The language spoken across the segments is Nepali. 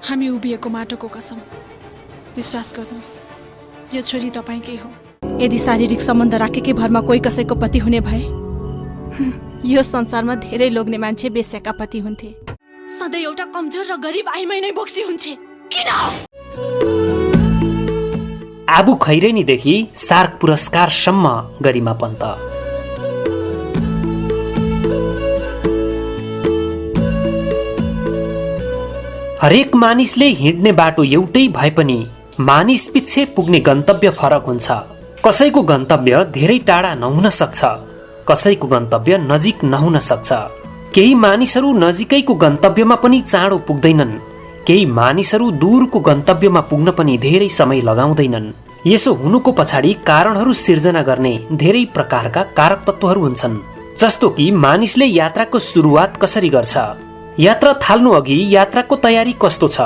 हामी उभिएको माटोको कसम, विश्वास गर्नुहोस् यो छोरी तपाईँकै हो। यदि शारीरिक सम्बन्ध राखेकै भरमा कोही कसैको पति हुने भए यो संसारमा धेरै लोग्ने मान्छे बेस्याका पति हुन्थे। सधैँ एउटा कमजोर र गरिब आइमै नै बोक्सी हुन्छे। किन? आबु खैरेनीदेखि सार्क पुरस्कारसम्म गरिमा पन्त। हरेक मानिसले हिँड्ने बाटो एउटै भए पनि मानिस पिच्छे पुग्ने गन्तव्य फरक हुन्छ। कसैको गन्तव्य धेरै टाढा नहुन सक्छ, कसैको गन्तव्य नजिक नहुन सक्छ। केही मानिसहरू नजिकैको गन्तव्यमा पनि चाँडो पुग्दैनन्, केही मानिसहरू दूरको गन्तव्यमा पुग्न पनि धेरै समय लगाउँदैनन्। यसो हुनुको पछाडि कारणहरू सिर्जना गर्ने धेरै प्रकारका कारक तत्त्वहरू हुन्छन्। जस्तो कि मानिसले यात्राको सुरुवात कसरी गर्छ, यात्रा थाल्नु अघि यात्राको तयारी कस्तो छ,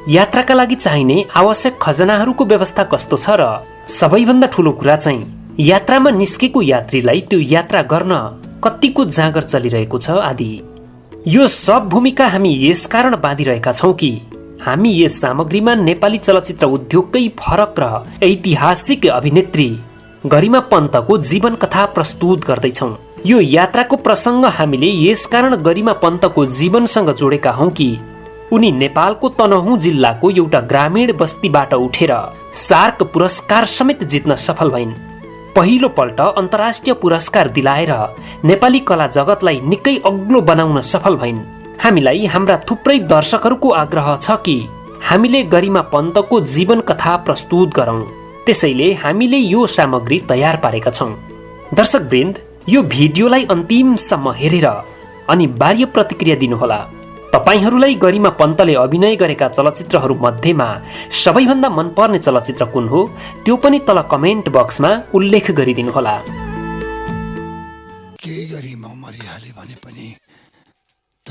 यात्राका लागि चाहिने आवश्यक खजनाहरूको व्यवस्था कस्तो छ, र सबैभन्दा ठूलो कुरा चाहिँ यात्रामा निस्केको यात्रीलाई त्यो यात्रा गर्न कतिको जाँगर चलिरहेको छ आदि। यो सब भूमिका हामी यसकारण बाँधिरहेका छौँ कि हामी यस सामग्रीमा नेपाली चलचित्र उद्योगकै फरक र ऐतिहासिक अभिनेत्री गरिमा पन्तको जीवन कथा प्रस्तुत गर्दैछौँ। यो यात्राको प्रसङ्ग हामीले यसकारण गरिमा पन्तको जीवनसँग जोडेका हौं कि उनी नेपालको तनहुँ जिल्लाको एउटा ग्रामीण बस्तीबाट उठेर सार्क पुरस्कार समेत जित्न सफल भइन्। पहिलो पल्ट अन्तर्राष्ट्रिय पुरस्कार दिलाएर नेपाली कला जगतलाई निकै अग्लो बनाउन सफल भइन्। हामीलाई हाम्रा थुप्रै दर्शकहरूको आग्रह छ कि हामीले गरिमा पन्तको जीवन कथा प्रस्तुत गरौं, त्यसैले हामीले यो सामग्री तयार पारेका छौं। दर्शकवृन्द, यो भिडियोलाई अन्तिमसम्म हेरेर अनिवार्य प्रतिक्रिया दिनुहोला। तपाईहरूलाई गरिमा पन्तले अभिनय गरेका चलचित्रहरू मध्येमा सबैभन्दा मनपर्ने चलचित्र कुन हो त्यो पनि तल कमेन्ट बक्समा उल्लेख गरिदिनुहोला। के गरिमा मरिहाले भने पनि त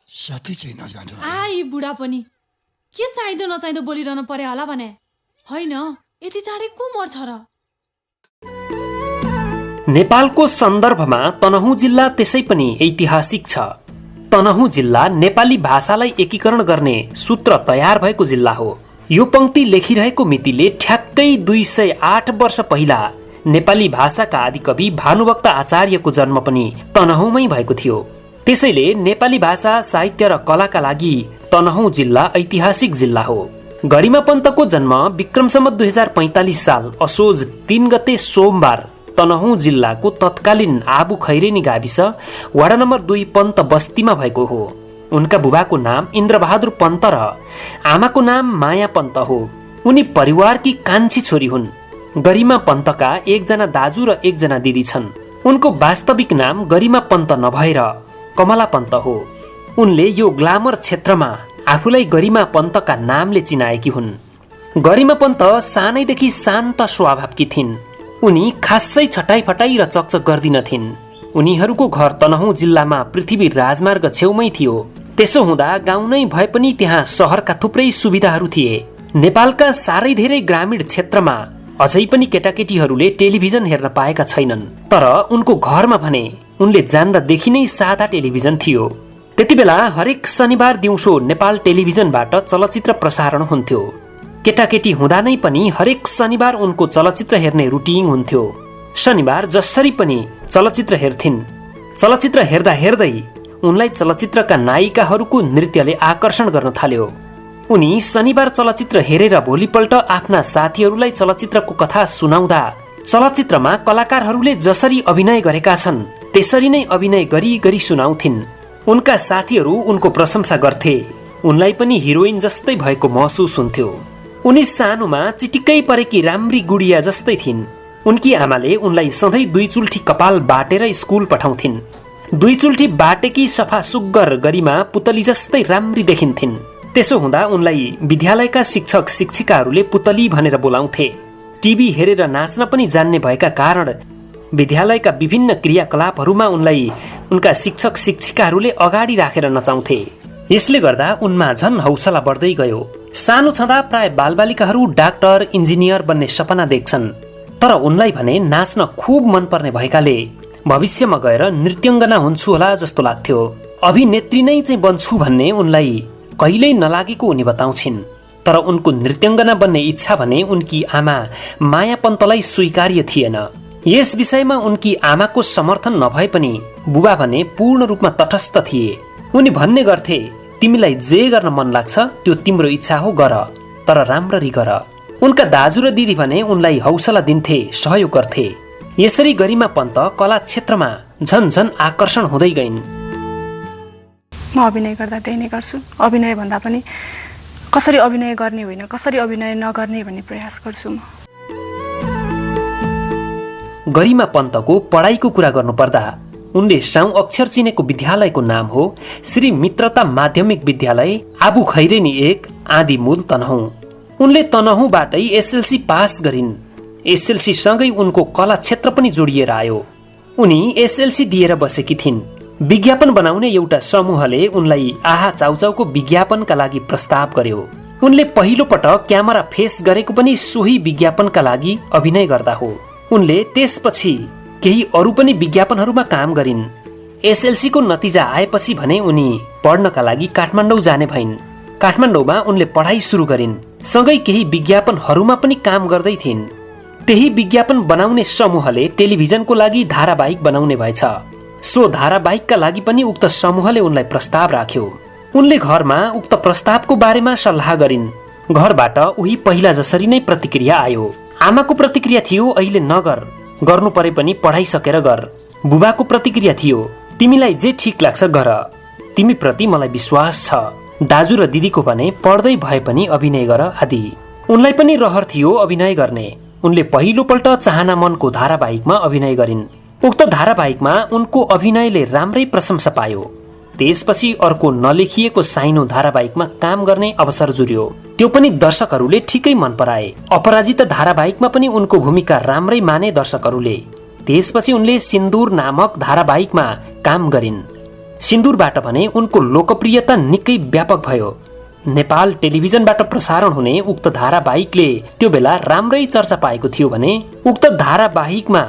साथी चाहिँ नजानु। यी बुढा पनि के चाहिँदो नचाहिँदो बोलिरहनु पर्यो होला भने होइन, यति चाँडै को मर्छ र? नेपालको सन्दर्भमा तनहुँ जिल्ला त्यसै पनि ऐतिहासिक छ। तनहुँ जिल्ला नेपाली भाषालाई एकीकरण गर्ने सूत्र तयार भएको जिल्ला हो। यो पंक्ति लेखिरहेको मितिले ठ्याक्कै 208 वर्ष पहिला नेपाली भाषाका आदिकवि भानुभक्त आचार्यको जन्म पनि तनहुँमै भएको थियो। त्यसैले नेपाली भाषा, साहित्य र कलाका लागि तनहुँ जिल्ला ऐतिहासिक जिल्ला हो। गरिमा पन्तको जन्म विक्रम सम्वत 2045 साल असोज 3 गते सोमबार तनहुँ जिल्लाको तत्कालीन आबु खैरेनी गाविस वडा नम्बर 2 पन्त बस्तीमा भएको हो। उनका बुबाको नाम इन्द्रबहादुर पन्त र आमाको नाम माया पन्त हो। उनी परिवारकी कान्छी छोरी हुन्। गरिमा पन्तका एकजना दाजु र एकजना दिदी छन्। उनको वास्तविक नाम गरिमा पन्त नभएर कमला पन्त हो। उनले यो ग्लामर क्षेत्रमा आफूलाई गरिमा पन्तका नामले चिनाएकी हुन्। गरिमा पन्त सानैदेखि शान्त स्वभावकी थिइन्। उनी खासै छटाई फटाई र चकचक गर्दिनथिन्। उनीहरूको घर तनहुँ जिल्लामा पृथ्वी राजमार्ग छेउमै थियो। त्यसो हुँदा गाउँ नै भए पनि त्यहाँ सहरका थुप्रै सुविधाहरू थिए। नेपालका साह्रै धेरै ग्रामीण क्षेत्रमा अझै पनि केटाकेटीहरूले टेलिभिजन हेर्न पाएका छैनन्। तर उनको घरमा भने उनले जान्दादेखि नै सादा टेलिभिजन थियो। त्यति बेला हरेक शनिबार दिउँसो नेपाल टेलिभिजनबाट चलचित्र प्रसारण हुन्थ्यो। केटाकेटी हुँदा नै पनि हरेक शनिबार उनको चलचित्र हेर्ने रुटिन हुन्थ्यो। शनिबार जसरी पनि चलचित्र हेर्थिन्। चलचित्र हेर्दा हेर्दै उनलाई चलचित्रका नायिकाहरूको नृत्यले आकर्षण गर्न थाल्यो। उनी शनिबार चलचित्र हेरेर भोलिपल्ट आफ्ना साथीहरूलाई चलचित्रको कथा सुनाउँदा चलचित्रमा कलाकारहरूले जसरी अभिनय गरेका छन् त्यसरी नै अभिनय गरी गरी सुनाउँथिन्। उनका साथीहरू उनको प्रशंसा गर्थे। उनलाई पनि हिरोइन जस्तै भएको महसुस हुन्थ्यो। उनी सानोमा चिटिक्कै परेकी राम्री गुडिया जस्तै थिइन्। उनकी आमाले उनलाई सधैँ 2 चुल्ठी कपाल बाटेर स्कुल पठाउँथिन्। 2 चुल्ठी बाटेकी सफा सुग्गर गरिमा पुतली जस्तै राम्री देखिन्थिन्। त्यसो हुँदा उनलाई विद्यालयका शिक्षक शिक्षिकाहरूले पुतली भनेर बोलाउँथे। टिभी हेरेर नाच्न पनि जान्ने भएका कारण विद्यालयका विभिन्न क्रियाकलापहरूमा उनलाई उनका शिक्षक शिक्षिकाहरूले अगाडि राखेर नचाउँथे। यसले गर्दा उनमा झन हौसला बढ्दै गयो। सानो छँदा प्राय बालबालिकाहरू डाक्टर, इन्जिनियर बन्ने सपना देख्छन्। तर उनलाई भने नाच्न खुब मनपर्ने भएकाले भविष्यमा गएर नृत्यङ्गना हुन्छु होला जस्तो लाग्थ्यो। अभिनेत्री नै चाहिँ बन्छु भन्ने उनलाई कहिल्यै नलागेको उनी बताउँछिन्। तर उनको नृत्याङ्गना बन्ने इच्छा भने उनकी आमा माया पन्तलाई स्वीकार्य थिएन। यस विषयमा उनकी आमाको समर्थन नभए पनि बुबा भने पूर्ण रूपमा तटस्थ थिए। उनी भन्ने गर्थे, तिमीलाई जे गर्न मन लाग्छ त्यो तिम्रो इच्छा हो, गर, तर राम्ररी गर। उनका दाजु र दिदी भने उनलाई हौसला दिन्थे, सहयोग गर्थे। यसरी गरिमा पन्त कला क्षेत्रमा झन आकर्षण हुँदै गइन्। म अभिनय गर्दा त्यही नै गर्छु। अभिनय भन्दा पनि कसरी अभिनय गर्ने होइन, कसरी अभिनय नगर्ने भन्ने प्रयास गर्छु म। गरिमा पन्तको पढाइको कुरा गर्नुपर्दा उनले साउँ अक्षर चिनेको विद्यालयको नाम हो श्री मित्रता माध्यमिक विद्यालय, आबु खैरेनी 1, आदि मूल तनहुँ। उनले तनहुँबाटै एसएलसी पास गरिन्। एसएलसी सँगै उनको कला क्षेत्र पनि जोडिएर आयो। उनी एसएलसी दिएर बसेकी थिइन्। विज्ञापन बनाउने एउटा समूहले उनलाई आहा चाउचाउको विज्ञापनका लागि प्रस्ताव गर्यो। उनले पहिलो पटक क्यामेरा फेस गरेको पनि सोही विज्ञापनका लागि अभिनय गर्दा हो। उनले त्यसपछि केही अरू पनि विज्ञापनहरूमा काम गरिन्। एसएलसीको नतिजा आएपछि भने उनी पढ्नका लागि काठमाडौँ जाने भइन्। काठमाडौँमा उनले पढाइ सुरु गरिन्। सँगै केही विज्ञापनहरूमा पनि काम गर्दै थिइन्। त्यही विज्ञापन बनाउने समूहले टेलिभिजनको लागि धारावाहिक बनाउने भएछ। सो धारावाहिकका लागि पनि उक्त समूहले उनलाई प्रस्ताव राख्यो। उनले घरमा उक्त प्रस्तावको बारेमा सल्लाह गरिन्। घरबाट उही पहिला जसरी नै प्रतिक्रिया आयो। आमाको प्रतिक्रिया थियो, अहिले नगर, गर्नु परे पनि पढाइ सकेर गर। बुबाको प्रतिक्रिया थियो, तिमीलाई जे ठिक लाग्छ गर, तिमी प्रति मलाई विश्वास छ। दाजु र दिदीको भने पढ्दै भए पनि अभिनय गर आदि। उनलाई पनि रहर थियो अभिनय गर्ने। उनले पहिलोपल्ट चाहना मनको धारावाहिकमा अभिनय गरिन्। उक्त धारावाहिकमा उनको अभिनयले राम्रै प्रशंसा पायो। त्यसपछि अर्को नलेखिएको साइनो धारावाहिकमा काम गर्ने अवसर जुर्यो। त्यो पनि दर्शकहरूले ठिकै मन पराए। अपराजिता धारावाहिकमा पनि उनको भूमिका राम्रै माने दर्शकहरूले। त्यसपछि उनले सिन्दूर नामक धारावाहिकमा काम गरिन्। सिन्दूरबाट भने उनको लोकप्रियता निकै व्यापक भयो। नेपाल टेलिभिजनबाट प्रसारण हुने उक्त धारावाहिकले त्यो बेला राम्रै चर्चा पाएको थियो भने उक्त धारावाहिकमा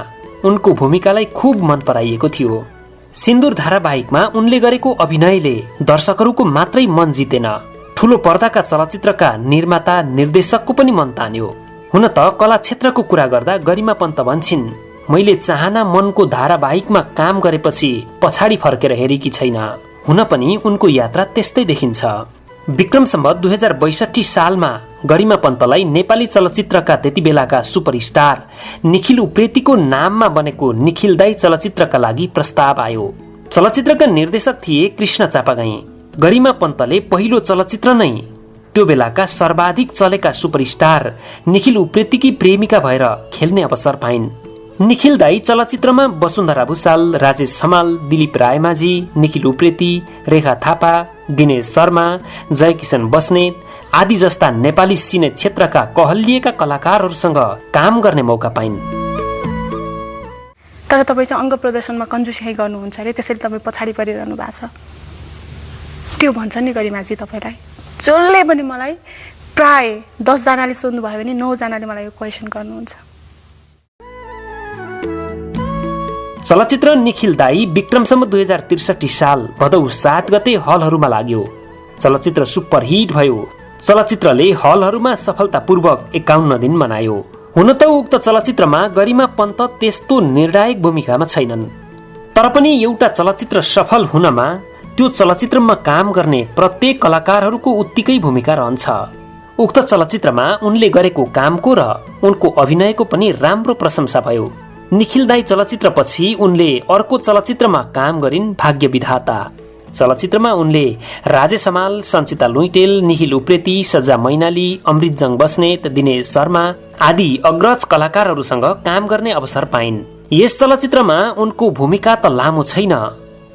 उनको भूमिकालाई खूब मन पराइएको थियो। सिन्दूर धारावाहिकमा उनले गरेको अभिनयले दर्शकहरूको मात्रै मन जितेन, ठूलो पर्दाका चलचित्रका निर्माता निर्देशकको पनि मन तान्यो। हुन त कला क्षेत्रको कुरा गर्दा गरिमा पन्त भन्छिन्, मैले चाहना मनको धारावाहिकमा काम गरेपछि पछाडि फर्केर हेरेकी छैन। हुन पनि उनको यात्रा त्यस्तै देखिन्छ। विक्रम सम्वत 2062 सालमा गरिमा पन्तलाई नेपाली चलचित्रका त्यति बेलाका सुपरस्टार निखिल उप्रेतीको नाममा बनेको निखिल दाई चलचित्रका लागि प्रस्ताव आयो। चलचित्रका निर्देशक थिए कृष्ण चापागाई। गरिमा पन्तले पहिलो चलचित्र नै त्यो बेलाका सर्वाधिक चलेका सुपरस्टार निखिल उप्रेतीकी प्रेमिका भएर खेल्ने अवसर पाइन्। निखिल दाई चलचित्रमा वसुन्धरा भुसाल, राजेश हमाल, दिलीप रायमाझी, निखिल उप्रेती, रेखा थापा, दिनेश शर्मा, जयकिशन बस्नेत आदि जस्ता नेपाली सिने क्षेत्रका कहलिएका कलाकारहरूसँग काम गर्ने मौका पाइन्। तर तपाईँ चाहिँ अङ्ग प्रदर्शनमा कन्जुसियाइ गर्नुहुन्छ अरे, त्यसैले तपाईँ पछाडि परिरहनु भएको छ। त्यो भन्छ नि गरिमाजी तपाईँलाई। जसले पनि मलाई प्राय 10 जनाले सोध्नु भयो भने 9 जनाले मलाई यो क्वेसन गर्नुहुन्छ। चलचित्र निखिल दाई विक्रम सम्वत 2063 साल भदौ 7 गते हलहरूमा लाग्यो। चलचित्र सुपरहिट भयो। चलचित्रले हलहरूमा सफलतापूर्वक 51 दिन मनायो। हुन त उक्त चलचित्रमा गरिमा पन्त त्यस्तो निर्णायक भूमिकामा छैनन्, तर पनि एउटा चलचित्र सफल हुनमा त्यो चलचित्रमा काम गर्ने प्रत्येक कलाकारहरूको उत्तिकै भूमिका रहन्छ। उक्त चलचित्रमा उनले गरेको कामको र उनको अभिनयको पनि राम्रो प्रशंसा भयो। निखिल दाई चलचित्रपछि उनले अर्को चलचित्रमा काम गरिन्, भाग्य विधाता। चलचित्रमा उनले राजेश हमाल, सञ्चिता लुइटेल, निखिल उप्रेती, सज्जा मैनाली, अमृतजङ बस्नेत, दिनेश शर्मा आदि अग्रज कलाकारहरूसँग काम गर्ने अवसर पाइन्। यस चलचित्रमा उनको भूमिका त लामो छैन,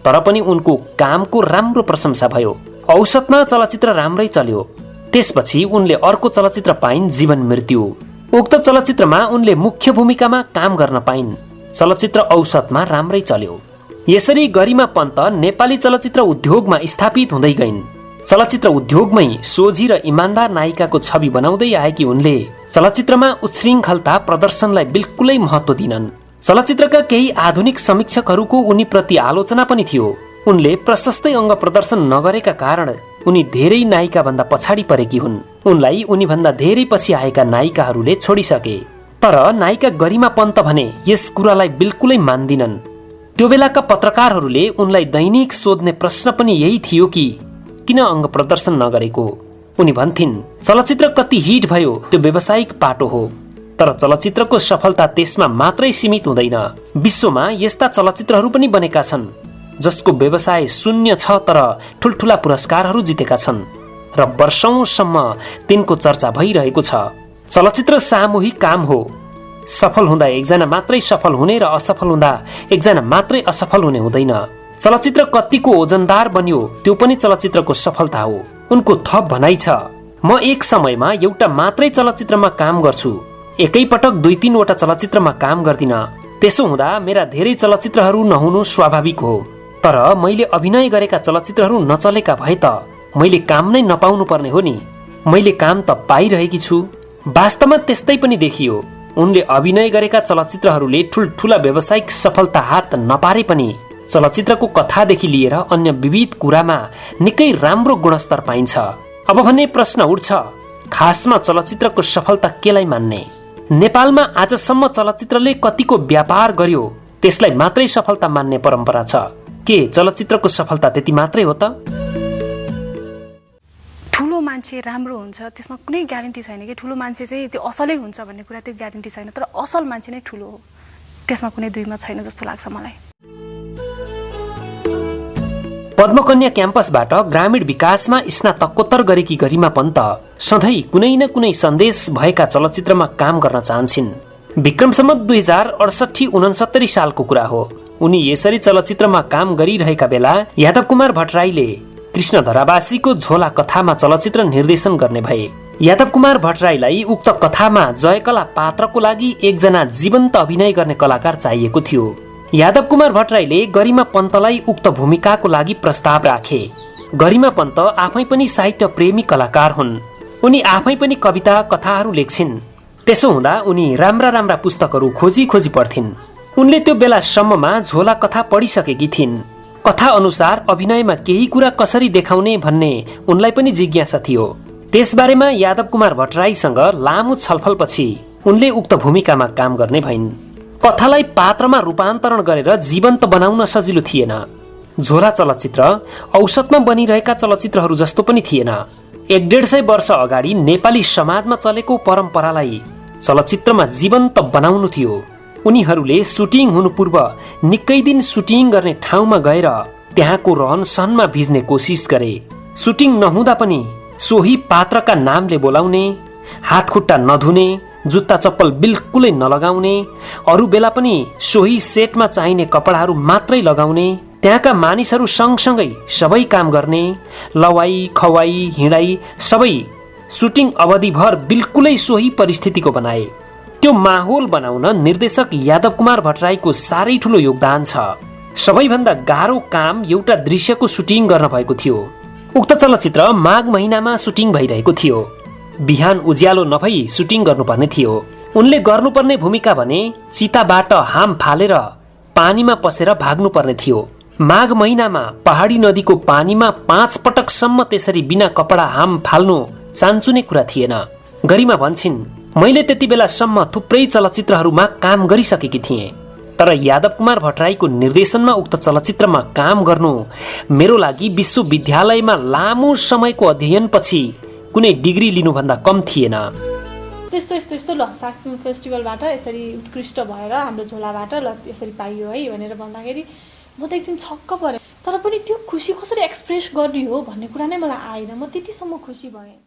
तर पनि उनको कामको राम्रो प्रशंसा भयो। औसतमा चलचित्र राम्रै चल्यो। त्यसपछि उनले अर्को चलचित्र पाइन्, जीवन मृत्यु। उक्त चलचित्रमा उनले मुख्य भूमिकामा काम गर्न पाइन्। चलचित्र औसतमा राम्रै चल्यो। यसरी गरिमा पन्त नेपाली चलचित्र उद्योगमा स्थापित हुँदै गइन्। चलचित्र उद्योगमै सोझी र इमान्दार नायिकाको छवि बनाउँदै आएकी उनले चलचित्रमा उच्छृङ्खलता प्रदर्शनलाई बिल्कुलै महत्त्व दिनन्। चलचित्रका केही आधुनिक समीक्षकहरूको उनीप्रति आलोचना पनि थियो। उनले प्रशस्तै अङ्ग प्रदर्शन नगरेका कारण उनी धेरै नायिका भन्दा पछाडि परेकी हुन्। उनलाई उनीभन्दा धेरै पछि आएका नायिकाहरूले छोडिसके। तर नायिका गरिमा पन्त भने यस कुरालाई बिल्कुलै मान्दिनन्। त्यो बेलाका पत्रकारहरूले उनलाई दैनिक सोध्ने प्रश्न पनि यही थियो कि किन अङ्ग प्रदर्शन नगरेको। उनी भन्थिन् चलचित्र कति हिट भयो त्यो व्यावसायिक पाटो हो, तर चलचित्रको सफलता त्यसमा मात्रै सीमित हुँदैन। विश्वमा यस्ता चलचित्रहरू पनि बनेका छन् जसको व्यवसाय शून्य छ तर ठुल्ठुला पुरस्कारहरू जितेका छन् र वर्षौंसम्म तिनको चर्चा भइरहेको छ। चलचित्र सामूहिक काम हो। सफल हुँदा एकजना मात्रै सफल हुने र असफल हुँदा एकजना मात्रै असफल हुने हुँदैन। चलचित्र कतिको ओजनदार बन्यो त्यो पनि चलचित्रको सफलता हो। उनको थप भनाइ छ, म एक समयमा एउटा मात्रै चलचित्रमा काम गर्छु, एकैपटक 2-3 वटा चलचित्रमा काम गर्दिन। त्यसो हुँदा मेरा धेरै चलचित्रहरू नहुनु स्वाभाविक हो। तर मैले अभिनय गरेका चलचित्रहरू नचलेका भए त मैले काम नै नपाउनु पर्ने हो नि। मैले काम त पाइरहेकी छु। वास्तवमा त्यस्तै पनि देखियो। उनले अभिनय गरेका चलचित्रहरूले ठुल्ठुला व्यावसायिक सफलता हात नपारे पनि चलचित्रको कथादेखि लिएर अन्य विविध कुरामा निकै राम्रो गुणस्तर पाइन्छ। अब भने प्रश्न उठ्छ, खासमा चलचित्रको सफलता केलाई मान्ने? नेपालमा आजसम्म चलचित्रले कतिको व्यापार गर्यो त्यसलाई मात्रै सफलता मान्ने परम्परा छ। के चलचित्रको सफलता त्यति मात्रै हो त? ठुलो मान्छे राम्रो हुन्छ त्यसमा कुनै ग्यारेन्टी छैन कि ठुलो मान्छे चाहिँ त्यो असलै हुन्छ भन्ने कुरा त्यो ग्यारेन्टी छैन। तर असल मान्छे नै ठुलो हो, त्यसमा कुनै दुई मत छैन जस्तो लाग्छ मलाई। पद्मकन्या क्याम्पसबाट ग्रामीण विकासमा स्नातकोत्तर गरेकी गरिमा पन्त सधैँ कुनै न कुनै सन्देश भएका चलचित्रमा काम गर्न चाहन्छन्। विक्रम सम्वत 2068-69 सालको कुरा हो। उनी यसरी चलचित्रमा काम गरिरहेका बेला यादव कुमार भट्टराईले कृष्ण धरावासीको झोला कथामा चलचित्र निर्देशन गर्ने भए। यादव कुमार भट्टराईलाई उक्त कथामा जयकला पात्रको लागि एकजना जीवन्त अभिनय गर्ने कलाकार चाहिएको थियो। यादव कुमार भट्टराईले गरिमा पन्तलाई उक्त भूमिकाको लागि प्रस्ताव राखे। गरिमा पन्त आफै पनि साहित्य प्रेमी कलाकार हुन्। उनी आफै पनि कविता कथाहरू लेख्छिन्। त्यसो हुँदा उनी राम्रा राम्रा पुस्तकहरू खोजी खोजी पढ्थिन्। उनले त्यो बेलासम्ममा झोला कथा पढिसकेकी थिइन्। कथा अनुसार अभिनयमा केही कुरा कसरी देखाउने भन्ने उनलाई पनि जिज्ञासा थियो। त्यसबारेमा यादव कुमार भट्टराईसँग लामो छलफलपछि उनले उक्त भूमिकामा काम गर्ने भइन्। कथालाई पात्रमा रूपान्तरण गरेर जीवन्त बनाउन सजिलो थिएन। झोला चलचित्र औसतमा बनिरहेका चलचित्रहरू जस्तो पनि थिएन। 150 वर्ष अगाडि नेपाली समाजमा चलेको परम्परालाई चलचित्रमा जीवन्त बनाउनु थियो। उनीहरूले सुटिङ हुनु पूर्व निकै दिन सुटिङ गर्ने ठाउँमा गएर त्यहाँको रहन सहनमा भिज्ने कोसिस गरे। सुटिङ नहुँदा पनि सोही पात्रका नामले बोलाउने, हात खुट्टा नधुने, जुत्ता चप्पल बिल्कुलै नलगाउने, अरू बेला पनि सोही सेटमा चाहिने कपडाहरू मात्रै लगाउने, त्यहाँका मानिसहरू सँगसँगै सबै काम गर्ने, लवाई खवाई हिँडाई सबै सुटिङ अवधिभर बिल्कुलै सोही परिस्थितिको बनाए। त्यो माहौल बनाउन निर्देशक यादव कुमार भट्टराईको साह्रै ठुलो योगदान छ। सबैभन्दा गाह्रो काम एउटा दृश्यको सुटिङ गर्न भएको थियो। उक्त चलचित्र माघ महिनामा सुटिङ भइरहेको थियो। बिहान उज्यालो नभई सुटिङ गर्नुपर्ने थियो। उनले गर्नुपर्ने भूमिका भने चिताबाट हाम फालेर पानीमा पसेर भाग्नुपर्ने थियो। माघ महिनामा पहाडी नदीको पानीमा 5 पटकसम्म त्यसरी बिना कपडा हाम फाल्नु चान्चुने कुरा थिएन। गरिमा भन्छिन्, मैले त्यति बेलासम्म थुप्रै चलचित्रहरूमा काम गरिसकेकी थिएँ, तर यादव कुमार भट्टराईको निर्देशनमा उक्त चलचित्रमा काम गर्नु मेरो लागि विश्वविद्यालयमा लामो समयको अध्ययनपछि कुनै डिग्री लिनुभन्दा कम थिएन। त्यस्तो लसाक फिल्म फेस्टिभलबाट यसरी उत्कृष्ट भएर हाम्रो झोलाबाट यसरी पाइयो है भनेर भन्दाखेरि म त एकदिन छक्क परेँ। तर पनि त्यो खुसी कसरी एक्सप्रेस गर्ने हो भन्ने कुरा नै मलाई आएन। म त्यतिसम्म खुसी भएँ।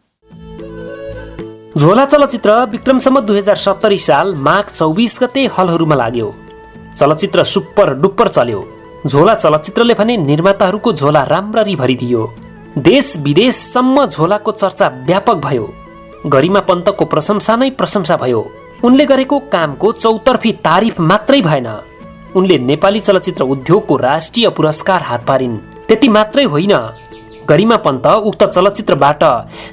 झोला चलचित्र विक्रम सम्वत 2070 साल माघ 24 गते हलहरूमा लाग्यो। चलचित्र सुपर डुपर चल्यो। झोला चलचित्रले भने निर्माताहरूको झोला राम्ररी भरिदियो। देश विदेशसम्म झोलाको चर्चा व्यापक भयो। गरिमा पन्तको प्रशंसा नै प्रशंसा भयो। उनले गरेको कामको चौतर्फी तारिफ मात्रै भएन, उनले नेपाली चलचित्र उद्योगको राष्ट्रिय पुरस्कार हात पारिन्। त्यति मात्रै होइन, गरिमा पन्त उक्त चलचित्रबाट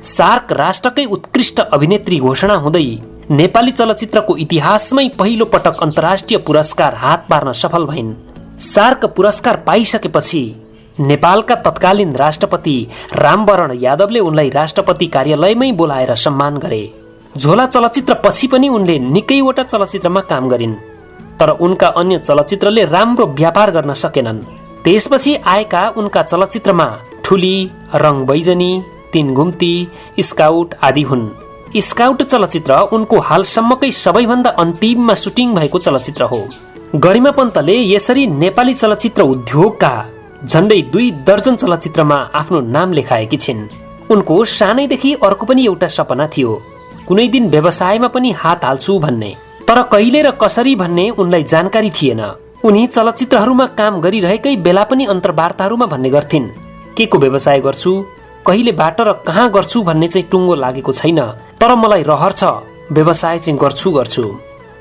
सार्क राष्ट्रकै उत्कृष्ट अभिनेत्री घोषणा हुँदै नेपाली चलचित्रको इतिहासमै पहिलो पटक अन्तर्राष्ट्रिय पुरस्कार हात पार्न सफल भइन्। सार्क पुरस्कार पाइसकेपछि नेपालका तत्कालीन राष्ट्रपति रामवरण यादवले उनलाई राष्ट्रपति कार्यालयमै बोलाएर सम्मान गरे। झोला चलचित्र पछि पनि उनले निकैवटा चलचित्रमा काम गरिन्, तर उनका अन्य चलचित्रले राम्रो व्यापार गर्न सकेनन्। त्यसपछि आएका उनका चलचित्रमा ठुली, रङ बैजनी, तीन घुम्ती, स्काउट आदि हुन्। स्काउट चलचित्र उनको हालसम्मकै सबैभन्दा अन्तिममा सुटिङ भएको चलचित्र हो। गरिमा पन्तले यसरी नेपाली चलचित्र उद्योगका झण्डै 2 दर्जन चलचित्रमा आफ्नो नाम लेखाएकी छिन्। उनको सानैदेखि अर्को पनि एउटा सपना थियो, कुनै दिन व्यवसायमा पनि हात हाल्छु भन्ने, तर कहिले र कसरी भन्ने उनलाई जानकारी थिएन। उनी चलचित्रहरूमा काम गरिरहेकै बेला पनि अन्तर्वार्ताहरूमा भन्ने गर्थिन्, के को व्यवसाय गर्छु, कहिलेबाट र कहाँ गर्छु भन्ने चाहिँ टुङ्गो लागेको छैन, तर मलाई रहर छ, व्यवसाय चाहिँ गर्छु।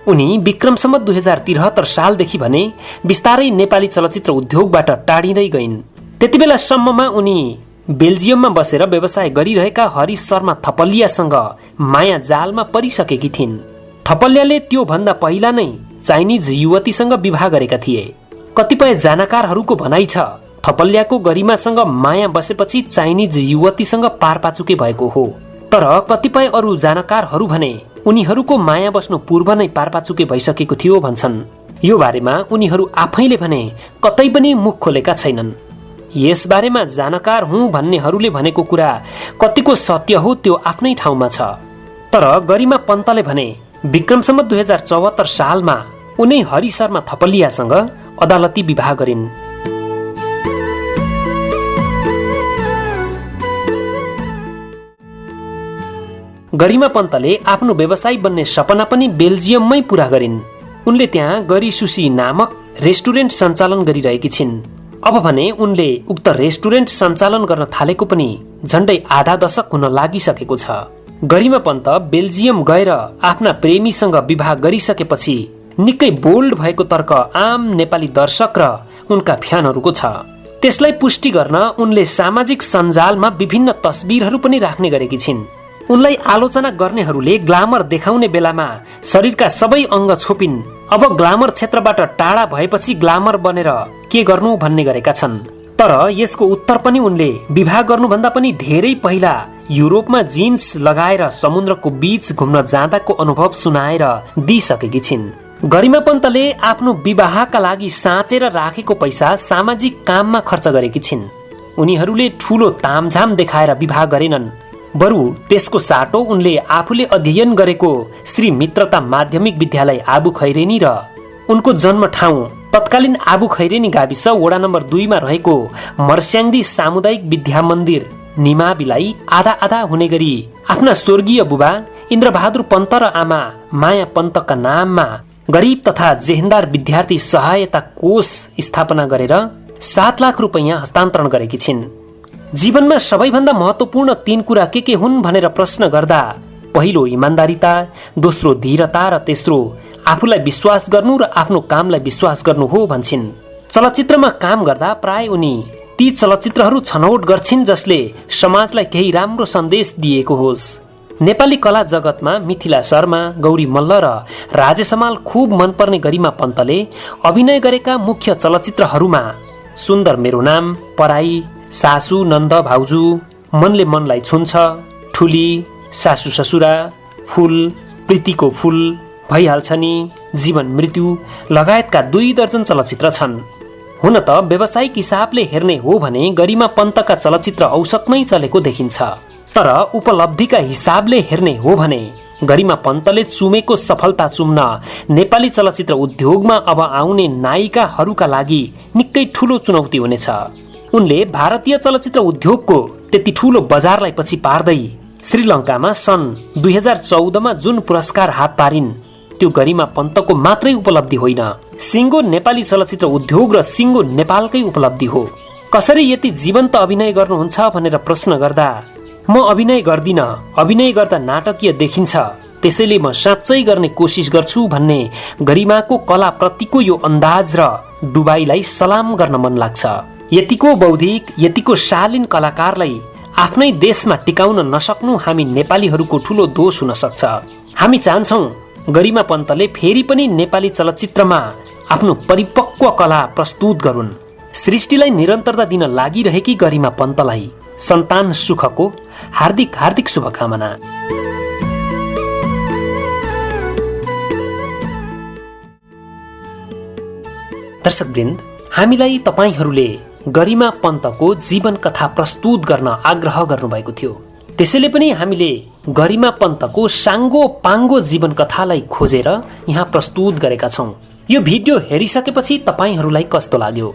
उनी विक्रम सम्वत 2073 सालदेखि भने बिस्तारै नेपाली चलचित्र उद्योगबाट टाढिँदै गइन्। त्यति बेलासम्ममा उनी बेल्जियममा बसेर व्यवसाय गरिरहेका हरिश शर्मा थपलियासँग माया जालमा परिसकेकी थिइन्। थपलियाले त्यो भन्दा पहिला नै चाइनिज युवतीसँग विवाह गरेका थिए। कतिपय जानकारहरूको भनाइ छ थपलियाको गरिमासँग माया बसेपछि चाइनिज युवतीसँग पारपाचुके भएको हो, तर कतिपय अरू जानकारहरू भने उनीहरूको माया बस्नु पूर्व नै पारपाचुके भइसकेको थियो भन्छन्। यो बारेमा उनीहरू आफैले भने कतै पनि मुख खोलेका छैनन्। यस बारेमा जानकार हुँ भन्नेहरूले भनेको कुरा कतिको सत्य हो त्यो आफ्नै ठाउँमा छ, तर गरिमा पन्तले भने विक्रम सम्वत 2074 सालमा उनै हरि शर्मा थपलियासँग अदालती विवाह गरिन्। गरिमा पन्तले आफ्नो व्यवसाय बन्ने सपना पनि बेल्जियममै पूरा गरिन्। उनले त्यहाँ गरी सुशी नामक रेस्टुरेन्ट सञ्चालन गरिरहेकी छिन्। अब भने उनले उक्त रेस्टुरेन्ट सञ्चालन गर्न थालेको पनि झण्डै आधा दशक हुन लागिसकेको छ। गरिमा पन्त बेल्जियम गएर आफ्ना प्रेमीसँग विवाह गरिसकेपछि निकै बोल्ड भएको तर्क आम नेपाली दर्शक र उनका फ्यानहरूको छ। त्यसलाई पुष्टि गर्न उनले सामाजिक सञ्जालमा विभिन्न तस्बिरहरू पनि राख्ने गरेकी छिन्। उनलाई आलोचना गर्नेहरूले ग्लामर देखाउने बेलामा शरीरका सबै अङ्ग छोपिन्, अब ग्लामर क्षेत्रबाट टाढा भएपछि ग्लामर बनेर के गर्नु भन्ने गरेका छन्। तर यसको उत्तर पनि उनले विवाह गर्नुभन्दा पनि धेरै पहिला युरोपमा जिन्स लगाएर समुद्रको बीच घुम्न जाँदाको अनुभव सुनाएर दिइसकेकी छिन्। गरिमा पन्तले आफ्नो विवाहका लागि साँचेर राखेको पैसा सामाजिक काममा खर्च गरेकी छिन्। उनीहरूले ठूलो तामझाम देखाएर विवाह गरेनन्, बरु त्यसको साटो उनले आफूले अध्ययन गरेको श्री मित्रता माध्यमिक विद्यालय आबु खैरेनी र उनको जन्म ठाउँ तत्कालीन आबु खैरेनी गाविस वडा नम्बर 2 मा रहेको मर्स्याङ्दी सामुदायिक विद्या मन्दिर निमाविलाई आधा आधा हुने गरी आफ्ना स्वर्गीय बुबा इन्द्रबहादुर पन्त र आमा माया पन्तका नाममा गरिब तथा जेहेन्दार विद्यार्थी सहायता कोष स्थापना गरेर 7 लाख रुपैयाँ हस्तान्तरण गरेकी छिन्। जीवनमा सबैभन्दा महत्वपूर्ण 3 कुरा के हुन् भनेर प्रश्न गर्दा पहिलो इमान्दारिता, दोस्रो धीरता र तेस्रो आफूलाई विश्वास गर्नु र आफ्नो कामलाई विश्वास गर्नु हो भन्छन्। चलचित्रमा काम गर्दा प्राय उनी ती चलचित्रहरू छनौट गर्छिन् जसले समाजलाई केही राम्रो सन्देश दिएको होस्। नेपाली कला जगतमा मिथिला शर्मा, गौरी मल्ल र राजेश हमाल खूब मनपर्ने गरिमा पन्तले अभिनय गरेका मुख्य चलचित्रहरूमा सुन्दर मेरो नाम, पराई, सासु नन्द भाउजू, मनले मनलाई छुन्छ, ठुली, सासु ससुरा, फूल, प्रीतिको फूल, भइहाल्छ नि, जीवन मृत्यु लगायतका 2 दर्जन चलचित्र छन्। हुन त व्यावसायिक हिसाबले हेर्ने हो भने गरिमा पन्तका चलचित्र औसतमै चलेको देखिन्छ, तर उपलब्धिका हिसाबले हेर्ने हो भने गरिमा पन्तले चुमेको सफलता चुम्न नेपाली चलचित्र उद्योगमा अब आउने नायिकाहरूका लागि निकै ठूलो चुनौती हुनेछ। उनले भारतीय चलचित्र उद्योगको त्यति ठूलो बजारलाई पछि पार्दै श्रीलङ्कामा सन् 2014 मा जुन पुरस्कार हात पारिन् त्यो गरिमा पन्तको मात्रै उपलब्धि होइन, सिङ्गो नेपाली चलचित्र उद्योग र सिङ्गो नेपालकै उपलब्धि हो। कसरी यति जीवन्त अभिनय गर्नुहुन्छ भनेर प्रश्न गर्दा म अभिनय गर्दिन, अभिनय गर्दा नाटकीय देखिन्छ, त्यसैले म साँच्चै गर्ने कोसिस गर्छु भन्ने गरिमाको कलाप्रतिको यो अन्दाज र डुबाईलाई सलाम गर्न मन लाग्छ। यतिको बौद्धिक, यतिको शालीन कलाकारलाई आफ्नै देशमा टिकाउन नसक्नु हामी नेपालीहरूको ठूलो दोष हुन सक्छ। हामी चाहन्छौं गरिमा पन्तले फेरि पनि नेपाली चलचित्रमा आफ्नो परिपक्व कला प्रस्तुत गरून्। सृष्टिलाई निरन्तरता दिन लागिरहेकी गरिमा पन्तलाई सन्तान सुखको हार्दिक हार्दिक शुभकामना। दर्शकवृन्द, हामीलाई तपाईहरूले गरिमा पन्तको जीवन कथा प्रस्तुत गर्न आग्रह गर्नुभएको थियो। त्यसैले पनि हामीले गरिमा पन्तको साङ्गो पाङ्गो जीवन कथालाई खोजेर यहाँ प्रस्तुत गरेका छौँ। यो भिडियो हेरिसकेपछि तपाईहरूलाई कस्तो लाग्यो?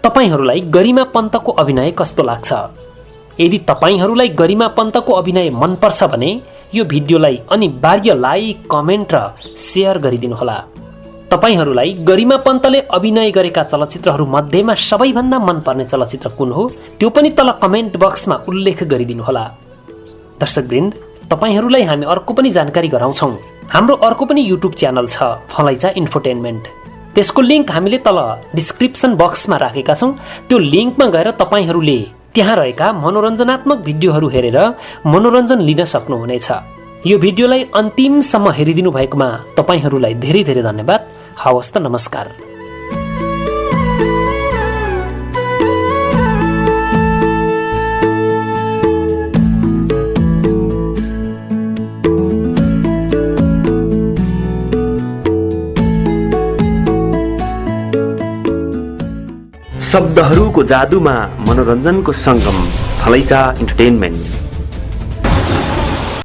तपाईहरूलाई गरिमा पन्तको अभिनय कस्तो लाग्छ? यदि तपाईहरूलाई गरिमा पन्तको अभिनय मनपर्छ भने यो भिडियोलाई अनिवार्य लाइक, कमेन्ट र सेयर गरिदिनुहोला। तपाईहरूलाई गरिमा पन्तले अभिनय गरेका चलचित्रहरू मध्येमा सबैभन्दा मनपर्ने चलचित्र कुन हो त्यो पनि तल कमेन्ट बक्समा उल्लेख गरिदिनुहोला। दर्शकवृन्द, तपाईहरूलाई हामी अर्को पनि जानकारी गराउँछौँ। हाम्रो अर्को पनि युट्युब च्यानल छ, फलैचा इन्फोटेनमेन्ट। त्यसको लिङ्क हामीले तल डिस्क्रिप्सन बक्समा राखेका छौँ। त्यो लिङ्कमा गएर तपाईहरूले त्यहाँ रहेका मनोरञ्जनात्मक भिडियोहरू हेरेर मनोरञ्जन लिन सक्नुहुनेछ। यो भिडियोलाई अन्तिमसम्म हेरिदिनु भएकोमा तपाईहरूलाई धेरै धेरै धन्यवाद। हवस् त, नमस्कार। शब्दहरूको जादुमा मनोरञ्जनको सङ्गम, फलैचा इन्टरटेनमेन्ट।